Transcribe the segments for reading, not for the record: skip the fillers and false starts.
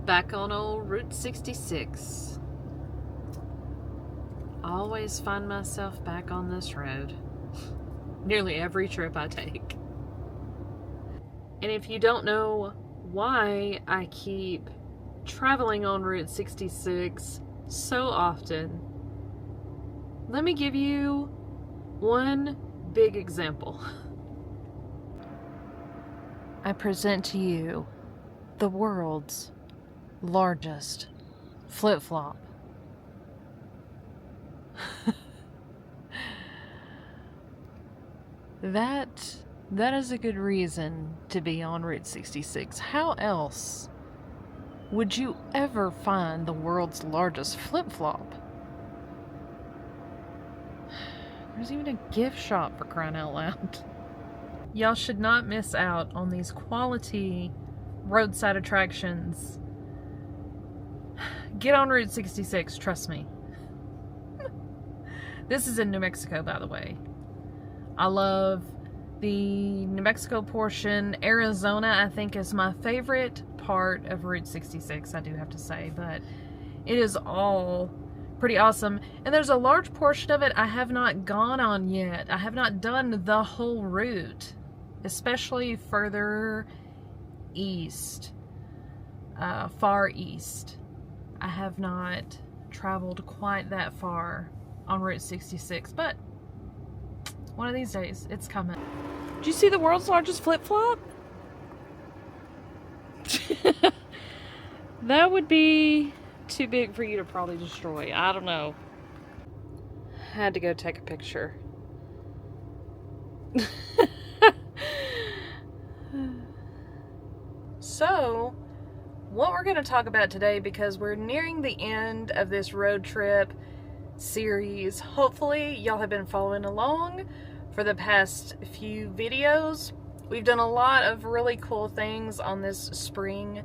Back on old Route 66. I always find myself back on this road. Nearly every trip I take. And if you don't know why I keep traveling on Route 66 so often, let me give you one big example. I present to you the world's largest flip-flop. That is a good reason to be on Route 66. How else would you ever find the world's largest flip-flop? There's even a gift shop, for crying out loud. Y'all should not miss out on these quality roadside attractions. Get on Route 66, trust me. This is in New Mexico, by the way. I love the New Mexico portion. Arizona, I think, is my favorite part of Route 66, I do have to say, but it is all pretty awesome. And there's a large portion of it I have not gone on yet. I have not done the whole route, especially further east, far east. I have not traveled quite that far on Route 66, but one of these days, it's coming. Did you see the world's largest flip-flop? That would be too big for you to probably destroy. I don't know. Had to go take a picture. So, what we're going to talk about today, because we're nearing the end of this road trip series. Hopefully y'all have been following along for the past few videos. We've done a lot of really cool things on this spring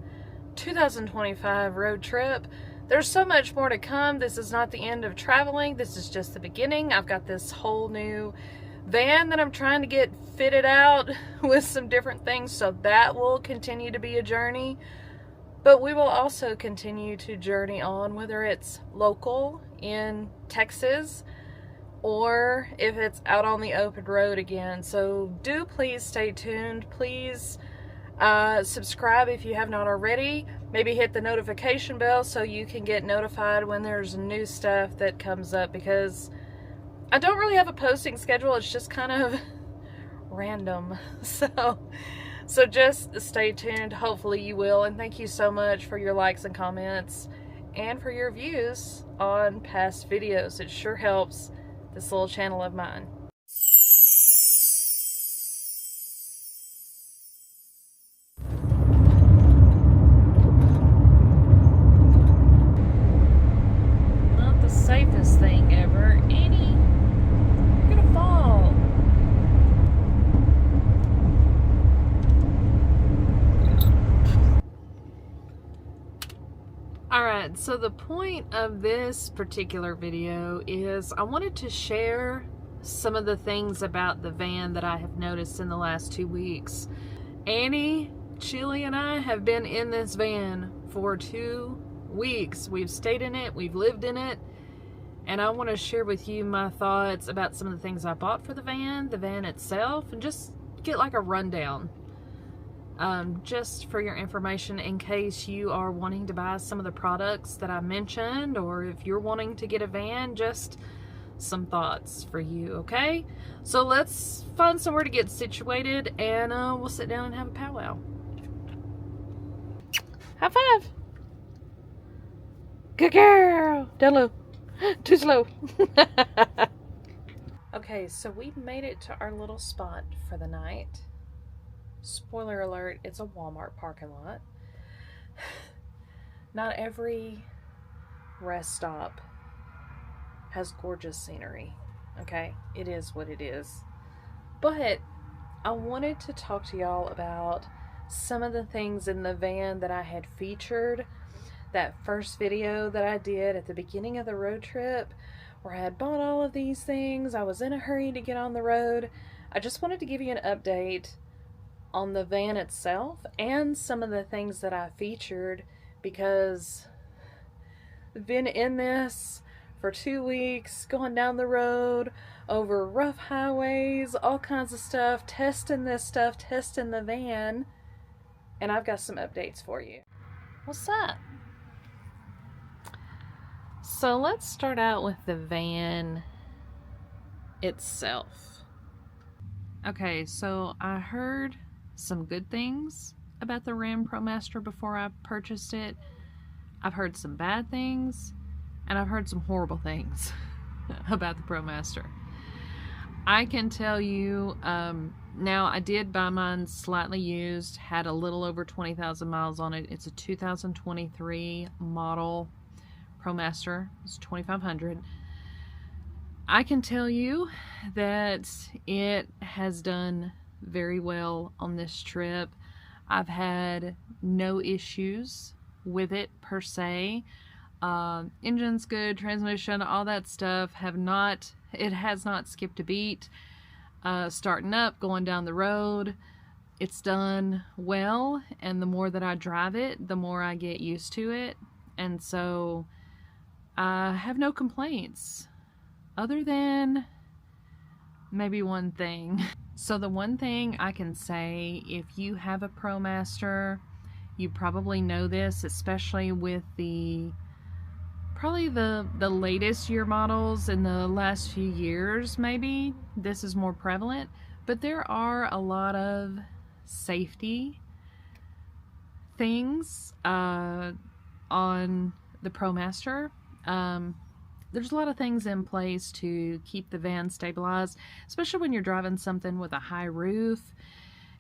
2025 road trip. There's so much more to come. This is not the end of traveling. This is just the beginning. I've got this whole new van that I'm trying to get fitted out with some different things, so that will continue to be a journey. But we will also continue to journey on, whether it's local in Texas or if it's out on the open road again. So do please stay tuned. Please subscribe if you have not already. Maybe hit the notification bell so you can get notified when there's new stuff that comes up, because I don't really have a posting schedule. It's just kind of random. So just stay tuned. Hopefully you will. And thank you so much for your likes and comments and for your views on past videos. It sure helps this little channel of mine. Not the safest thing ever. Annie, you're gonna fall. Alright, so the point of this particular video is I wanted to share some of the things about the van that I have noticed in the last 2 weeks. Annie, Chili, and I have been in this van for 2 weeks. We've stayed in it, we've lived in it, and I want to share with you my thoughts about some of the things I bought for the van itself, and just get like a rundown. Just for your information, in case you are wanting to buy some of the products that I mentioned, or if you're wanting to get a van, just some thoughts for you, okay? So let's find somewhere to get situated, and we'll sit down and have a powwow. High five! Good girl! Down low. Too slow. Okay, so we've made it to our little spot for the night. Spoiler alert, it's a Walmart parking lot. Not every rest stop has gorgeous scenery, okay? It is what it is. But I wanted to talk to y'all about some of the things in the van that I had featured. That first video that I did at the beginning of the road trip, where I had bought all of these things. I was in a hurry to get on the road. I just wanted to give you an update on the van itself and some of the things that I featured because I've been in this for 2 weeks, going down the road, over rough highways, all kinds of stuff, testing this stuff, testing the van, and I've got some updates for you. What's up? So let's start out with the van itself. Okay, so I heard some good things about the Ram Promaster before I purchased it. I've heard some bad things, and I've heard some horrible things about the Promaster. I can tell you, now I did buy mine slightly used, had a little over 20,000 miles on it. It's a 2023 model Promaster. It's 2,500. I can tell you that it has done very well on this trip. I've had no issues with it per se. Engine's good, transmission, all that stuff it has not skipped a beat. Starting up, going down the road, it's done well, and the more that I drive it, the more I get used to it, and so I have no complaints other than maybe one thing. So the one thing I can say, if you have a Promaster, you probably know this, especially with probably the latest year models in the last few years. Maybe this is more prevalent, but there are a lot of safety things on the Promaster. There's a lot of things in place to keep the van stabilized, especially when you're driving something with a high roof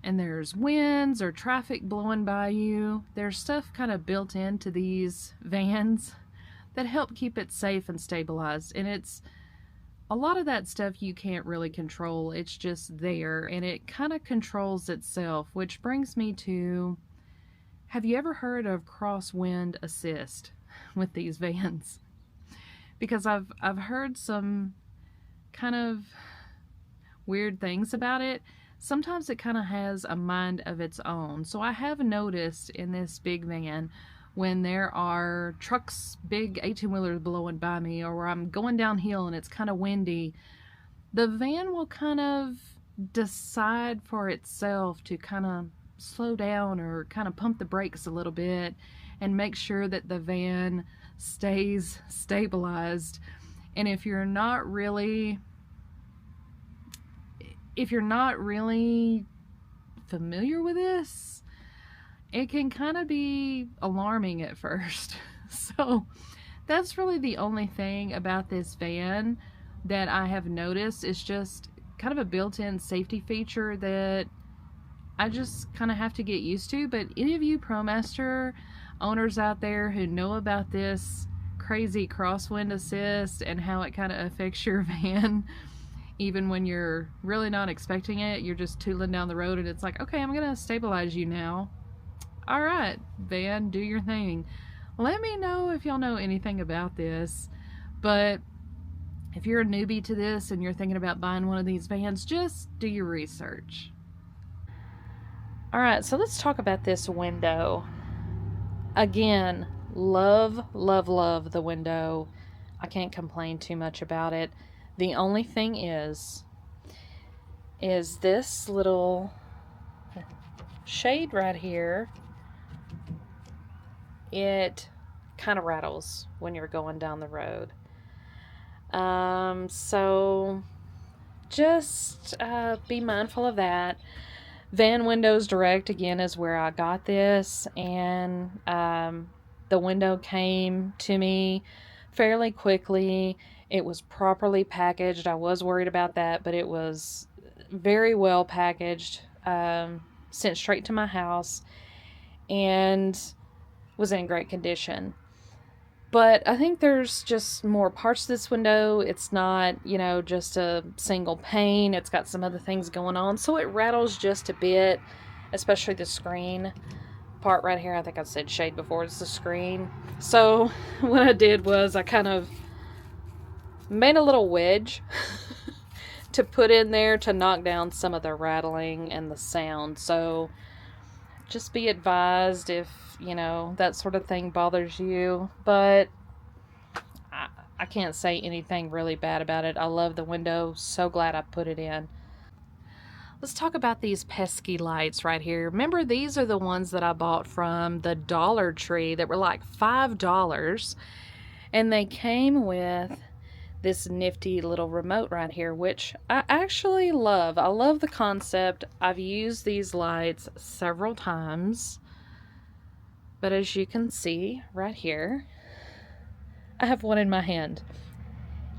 and there's winds or traffic blowing by you. There's stuff kind of built into these vans that help keep it safe and stabilized, and it's a lot of that stuff you can't really control. It's just there, and it kind of controls itself, which brings me to, have you ever heard of crosswind assist with these vans? Because I've heard some kind of weird things about it. Sometimes it kind of has a mind of its own. So I have noticed in this big van, when there are trucks, big 18-wheelers blowing by me, or I'm going downhill and it's kind of windy, the van will kind of decide for itself to kind of slow down or kind of pump the brakes a little bit and make sure that the van stays stabilized. And if you're not really familiar with this, it can kind of be alarming at first. So that's really the only thing about this van that I have noticed. Is just kind of a built-in safety feature that I just kind of have to get used to. But any of you Promaster owners out there who know about this crazy crosswind assist and how it kind of affects your van, even when you're really not expecting it, you're just tooling down the road and it's like, okay, I'm gonna stabilize you now. All right, van, do your thing. Let me know if y'all know anything about this. But if you're a newbie to this and you're thinking about buying one of these vans, just do your research. All right, so let's talk about this window. Again, love, love, love the window. I can't complain too much about it. The only thing is this little shade right here. It kind of rattles when you're going down the road. So just be mindful of that. Van Windows Direct, again, is where I got this, and the window came to me fairly quickly. It was properly packaged. I was worried about that, but it was very well packaged, sent straight to my house, and was in great condition. But I think there's just more parts to this window. It's not, just a single pane. It's got some other things going on. So it rattles just a bit, especially the screen part right here. I think I said shade before. It's the screen. So what I did was I kind of made a little wedge to put in there to knock down some of the rattling and the sound. So just be advised if, you know, that sort of thing bothers you. But I can't say anything really bad about it. I love the window. So glad I put it in. Let's talk about these pesky lights right here. Remember, these are the ones that I bought from the Dollar Tree that were like $5. And they came with this nifty little remote right here, which I actually love. I love the concept. I've used these lights several times. But as you can see right here, I have one in my hand.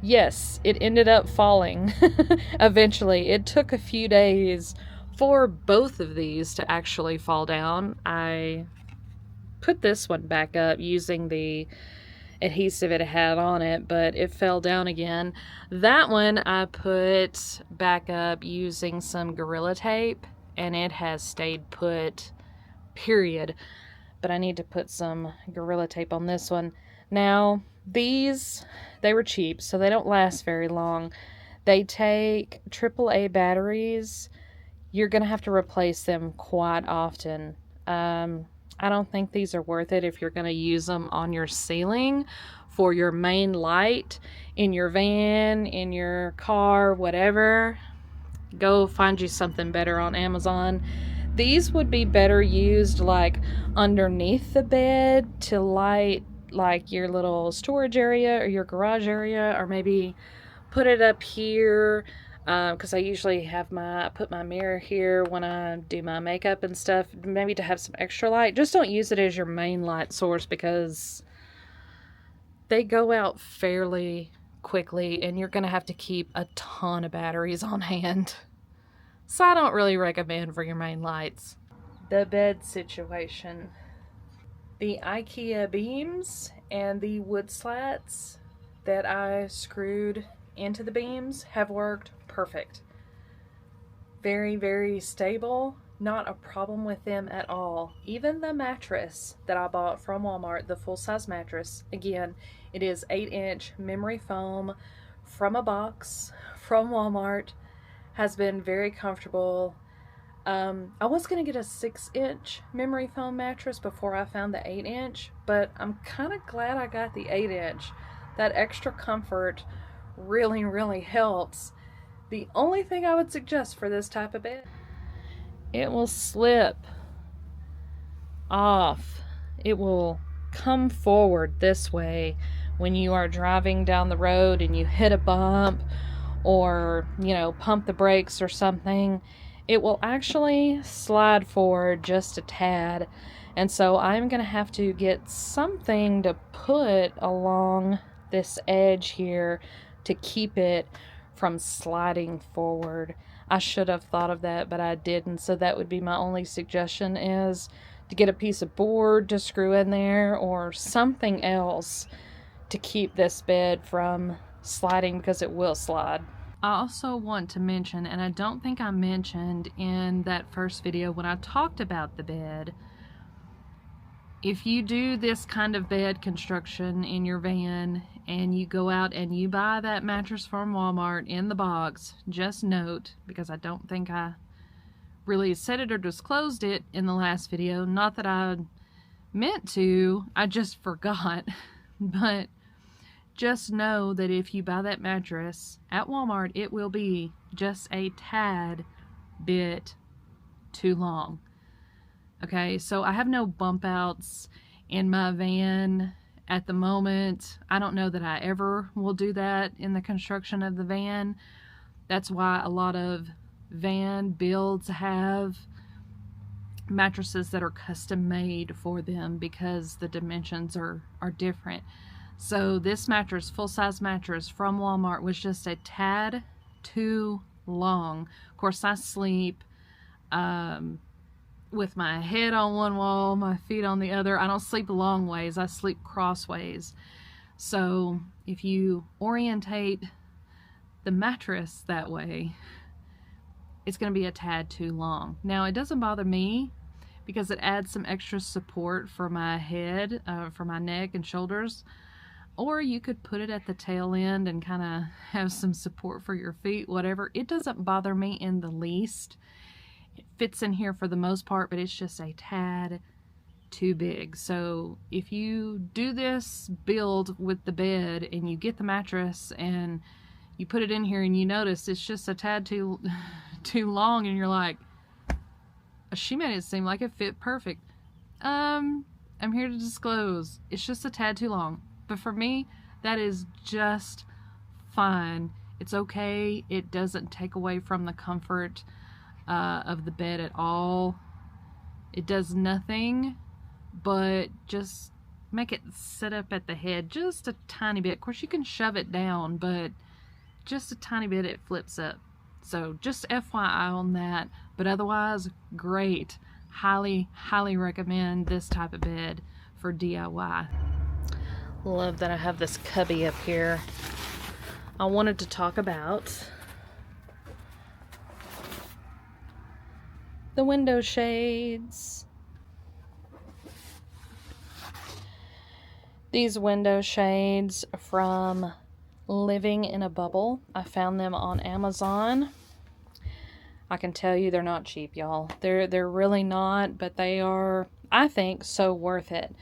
Yes, it ended up falling eventually. It took a few days for both of these to actually fall down. I put this one back up using the adhesive it had on it, but it fell down again. That one I put back up using some Gorilla Tape, and it has stayed put, period. But I need to put some Gorilla Tape on this one. Now, these, they were cheap, so they don't last very long. They take AAA batteries. You're going to have to replace them quite often. I don't think these are worth it if you're going to use them on your ceiling for your main light in your van, in your car, whatever. Go find you something better on Amazon. These would be better used like underneath the bed to light like your little storage area or your garage area, or maybe put it up here because I usually put my mirror here when I do my makeup and stuff, maybe to have some extra light. Just don't use it as your main light source because they go out fairly quickly and you're going to have to keep a ton of batteries on hand. So I don't really recommend for your main lights. The bed situation. The IKEA beams and the wood slats that I screwed into the beams have worked perfect. Very, very stable. Not a problem with them at all. Even the mattress that I bought from Walmart, the full-size mattress, again, it is 8-inch memory foam from a box from Walmart, has been very comfortable. I was going to get a 6-inch memory foam mattress before I found the 8-inch, but I'm kind of glad I got the 8-inch. That extra comfort really, really helps. The only thing I would suggest for this type of bed, it will slip off. It will come forward this way when you are driving down the road and you hit a bump or, you know, pump the brakes or something. It will actually slide forward just a tad. And so I'm going to have to get something to put along this edge here to keep it from sliding forward. I should have thought of that, but I didn't. So that would be my only suggestion, is to get a piece of board to screw in there or something else to keep this bed from sliding, because it will slide. I also want to mention, and I don't think I mentioned in that first video when I talked about the bed, if you do this kind of bed construction in your van and you go out and you buy that mattress from Walmart in the box, just note, because I don't think I really said it or disclosed it in the last video, not that I meant to, I just forgot, but just know that if you buy that mattress at Walmart, it will be just a tad bit too long. Okay, so I have no bump outs in my van at the moment. I don't know that I ever will do that in the construction of the van. That's why a lot of van builds have mattresses that are custom made for them, because the dimensions are different. So this mattress, full-size mattress from Walmart, was just a tad too long. Of course, I sleep with my head on one wall, my feet on the other. I don't sleep long ways. I sleep crossways. So if you orientate the mattress that way, it's going to be a tad too long. Now, it doesn't bother me because it adds some extra support for my head, for my neck and shoulders. Or you could put it at the tail end and kind of have some support for your feet, whatever. It doesn't bother me in the least. It fits in here for the most part, but it's just a tad too big. So if you do this build with the bed and you get the mattress and you put it in here and you notice it's just a tad too long, and you're like, she made it seem like it fit perfect. I'm here to disclose, it's just a tad too long. But for me, that is just fine. It's okay. It doesn't take away from the comfort of the bed at all. It does nothing but just make it sit up at the head just a tiny bit. Of course, you can shove it down, but just a tiny bit, it flips up. So just FYI on that. But otherwise, great. Highly, highly recommend this type of bed for DIY. Love that I have this cubby up here. I wanted to talk about the window shades. These window shades from Living in a Bubble. I found them on Amazon. I can tell you they're not cheap, y'all. They're really not, but they are, I think, so worth it.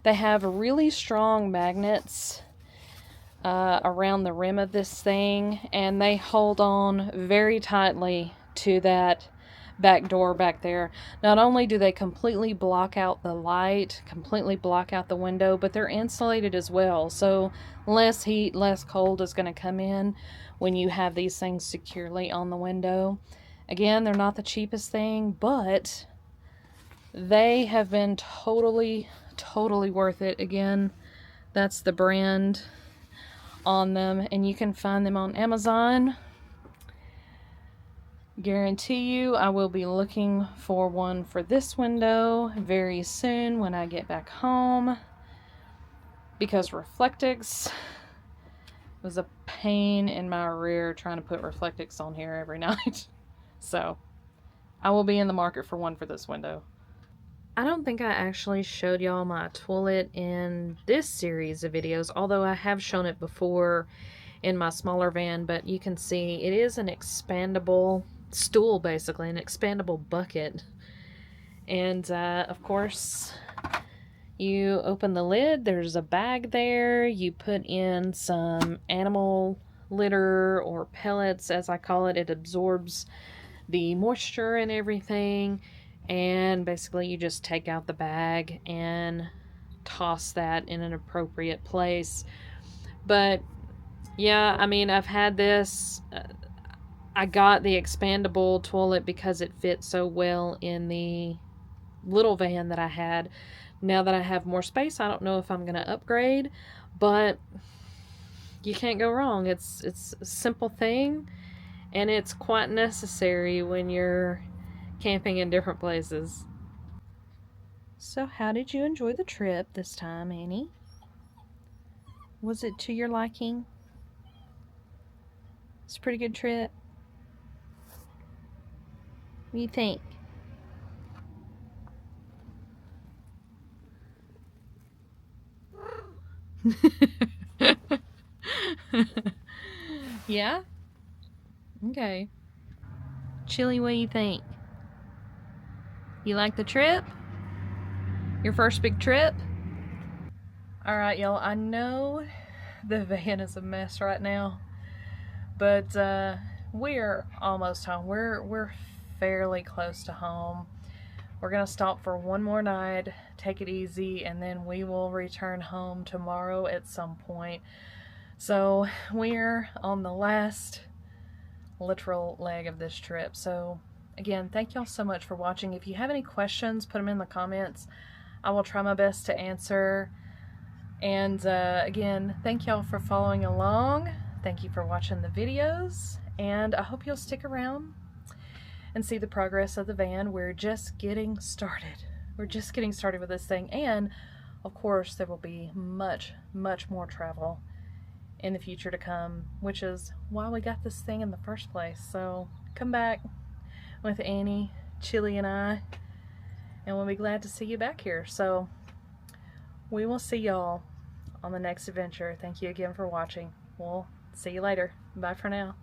They have really strong magnets around the rim of this thing, and they hold on very tightly to that back door back there. Not only do they completely block out the light, completely block out the window, but they're insulated as well. So less heat, less cold is going to come in when you have these things securely on the window. Again, they're not the cheapest thing, but they have been totally worth it. Again, that's the brand on them, and you can find them on Amazon. Guarantee you I will be looking for one for this window very soon when I get back home, because Reflectix was a pain in my rear trying to put Reflectix on here every night. So I will be in the market for one for this window. I don't think I actually showed y'all my toilet in this series of videos, although I have shown it before in my smaller van, but you can see it is an expandable stool, basically, an expandable bucket. And of course, you open the lid, there's a bag there, you put in some animal litter or pellets, as I call it. It absorbs the moisture and everything, and basically you just take out the bag and toss that in an appropriate place. But yeah, I mean, I've had this, I got the expandable toilet because it fit so well in the little van that I had. Now that I have more space, I don't know if I'm going to upgrade, but you can't go wrong. It's a simple thing, and it's quite necessary when you're camping in different places. So how did you enjoy the trip this time, Annie? Was it to your liking? It's a pretty good trip. What do you think? Yeah? Okay. Chili, what do you think? You like the trip? Your first big trip? Alright, y'all, I know the van is a mess right now, but we're almost home. We're fairly close to home. We're gonna stop for one more night, take it easy, and then we will return home tomorrow at some point. So we're on the last literal leg of this trip. So again, thank y'all so much for watching. If you have any questions, put them in the comments. I will try my best to answer. And again, thank y'all for following along. Thank you for watching the videos, and I hope you'll stick around and see the progress of the van. We're just getting started. We're just getting started with this thing, and of course there will be much more travel in the future to come, which is why we got this thing in the first place. So come back with Annie, Chili, and I, and we'll be glad to see you back here. So we will see y'all on the next adventure. Thank you again for watching. We'll see you later. Bye for now.